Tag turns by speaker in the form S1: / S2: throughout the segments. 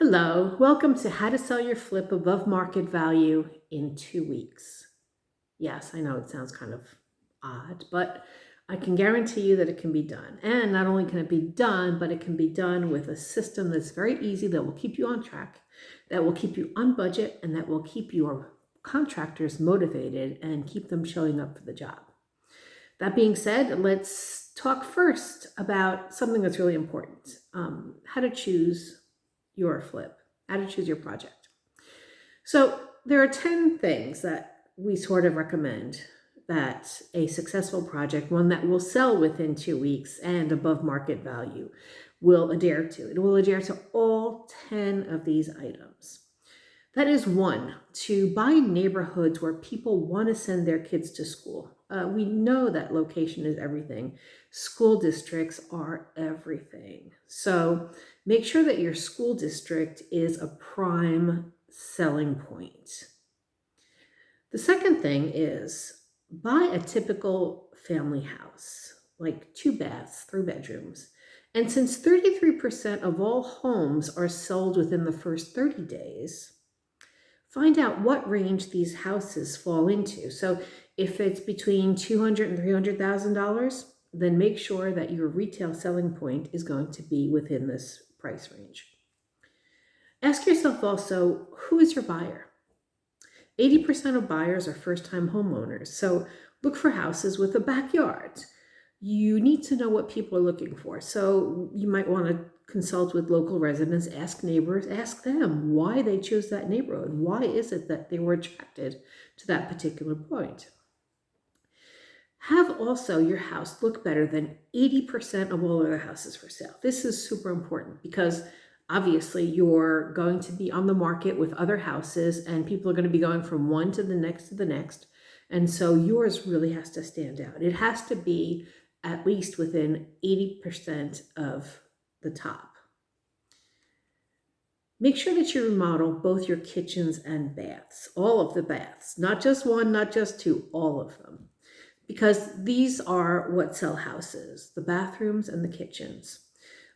S1: Hello, welcome to How to Sell Your Flip Above Market Value in 2 weeks. Yes, I know it sounds kind of odd, but I can guarantee you that it can be done. And not only can it be done, but it can be done with a system that's very easy, that will keep you on track, that will keep you on budget, and that will keep your contractors motivated and keep them showing up for the job. That being said, let's talk first about something that's really important, how to choose your flip, how to choose your project. So there are 10 things that we sort of recommend that a successful project, one that will sell within 2 weeks and above market value, will adhere to. It will adhere to all 10 of these items. That is one, to buy neighborhoods where people want to send their kids to school. We know that location is everything. School districts are everything. So make sure that your school district is a prime selling point. The second thing is buy a typical family house, like 2 baths, 3 bedrooms. And since 33% of all homes are sold within the first 30 days, find out what range these houses fall into. So if it's between $200,000 and $300,000, then make sure that your retail selling point is going to be within this price range. Ask yourself also, who is your buyer? 80% of buyers are first-time homeowners, so look for houses with a backyard. You need to know what people are looking for. So you might want to consult with local residents, ask neighbors, ask them why they chose that neighborhood. Why is it that they were attracted to that particular point? Have also your house look better than 80% of all other houses for sale. This is super important because obviously you're going to be on the market with other houses and people are going to be going from one to the next to the next. And so yours really has to stand out. It has to be at least within 80% of the top. Make sure that you remodel both your kitchens and baths, all of the baths, not just one, not just two, all of them. Because these are what sell houses, the bathrooms and the kitchens.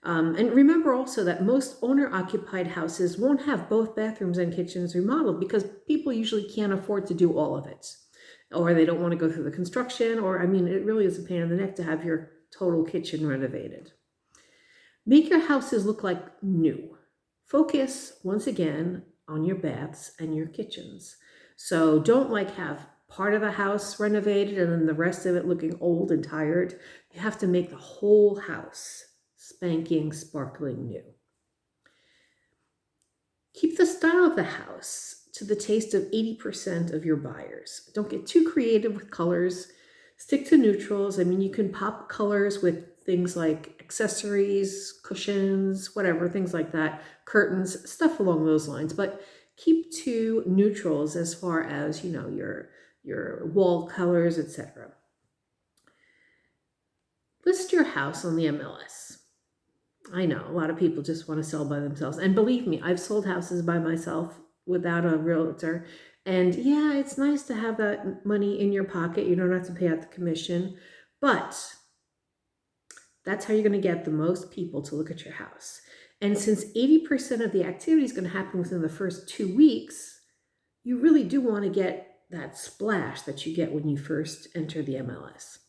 S1: And remember also that most owner-occupied houses won't have both bathrooms and kitchens remodeled because people usually can't afford to do all of it. Or they don't want to go through the construction, or it really is a pain in the neck to have your total kitchen renovated. Make your houses look like new. Focus, once again, on your baths and your kitchens. So don't have part of the house renovated and then the rest of it looking old and tired. You have to make the whole house spanking, sparkling new. Keep the style of the house to the taste of 80% of your buyers. Don't get too creative with colors. Stick to neutrals. You can pop colors with things like accessories, cushions, whatever, things like that, curtains, stuff along those lines. But keep to neutrals as far as, your wall colors, etc. List your house on the MLS. I know a lot of people just want to sell by themselves. And believe me, I've sold houses by myself without a realtor. And yeah, it's nice to have that money in your pocket. You don't have to pay out the commission. But that's how you're going to get the most people to look at your house. And since 80% of the activity is going to happen within the first 2 weeks, you really do want to get that splash that you get when you first enter the MLS.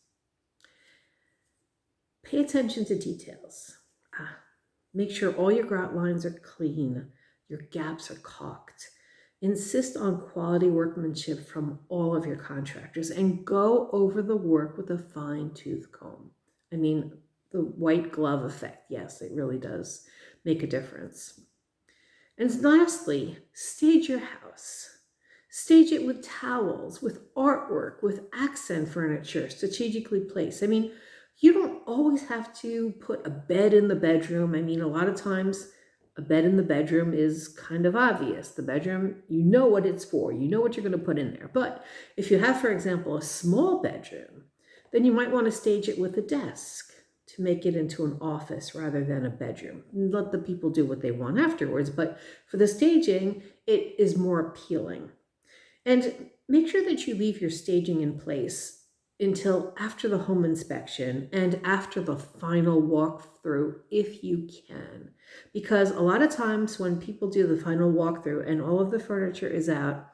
S1: Pay attention to details. Make sure all your grout lines are clean, your gaps are caulked. Insist on quality workmanship from all of your contractors and go over the work with a fine-tooth comb. The white glove effect, yes, it really does make a difference. And lastly, stage your house. Stage it with towels, with artwork, with accent furniture, strategically placed. You don't always have to put a bed in the bedroom. A lot of times a bed in the bedroom is kind of obvious. The bedroom, you know what it's for. You know what you're going to put in there. But if you have, for example, a small bedroom, then you might want to stage it with a desk to make it into an office rather than a bedroom. Let the people do what they want afterwards. But for the staging, it is more appealing. And make sure that you leave your staging in place until after the home inspection and after the final walkthrough if you can. Because a lot of times when people do the final walkthrough and all of the furniture is out,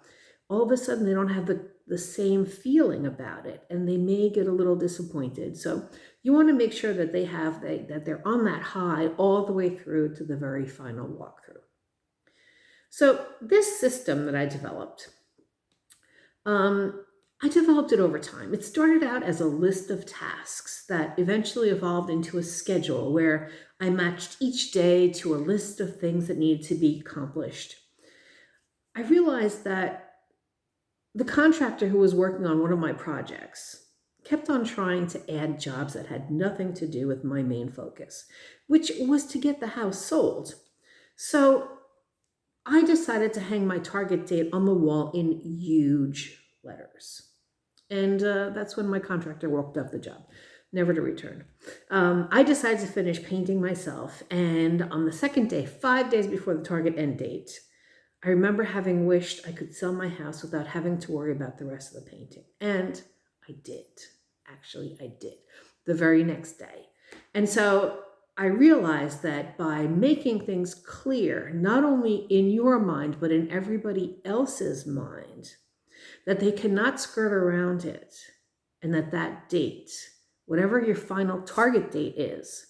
S1: all of a sudden they don't have the same feeling about it and they may get a little disappointed. So you want to make sure that that they're on that high all the way through to the very final walkthrough. So this system that I developed it over time. It started out as a list of tasks that eventually evolved into a schedule where I matched each day to a list of things that needed to be accomplished. I realized that the contractor who was working on one of my projects kept on trying to add jobs that had nothing to do with my main focus, which was to get the house sold. So I decided to hang my target date on the wall in huge letters. And that's when my contractor walked off the job, never to return. I decided to finish painting myself. And on the second day, 5 days before the target end date, I remember having wished I could sell my house without having to worry about the rest of the painting. And I did. Actually, I did. The very next day. And so I realized that by making things clear, not only in your mind, but in everybody else's mind, that they cannot skirt around it, and that date, whatever your final target date is,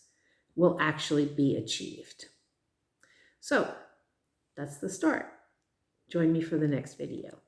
S1: will actually be achieved. So that's the start. Join me for the next video.